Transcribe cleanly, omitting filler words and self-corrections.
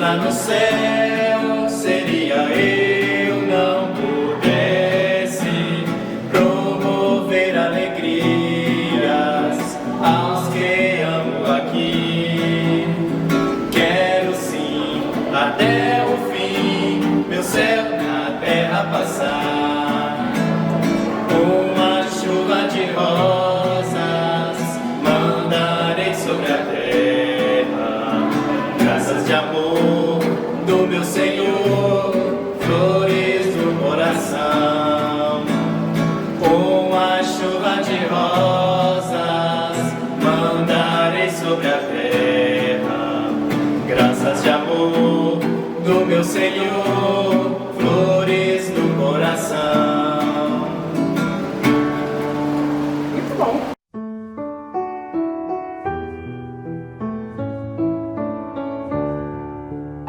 lá no céu seria eu não pudesse promover alegrias aos que amo aqui. Quero sim até o fim meu céu na terra passar, uma chuva de rosas mandarei sobre a terra, graças de amor do meu Senhor, flores do coração. Uma chuva de rosas mandarei sobre a terra, graças de amor do meu Senhor.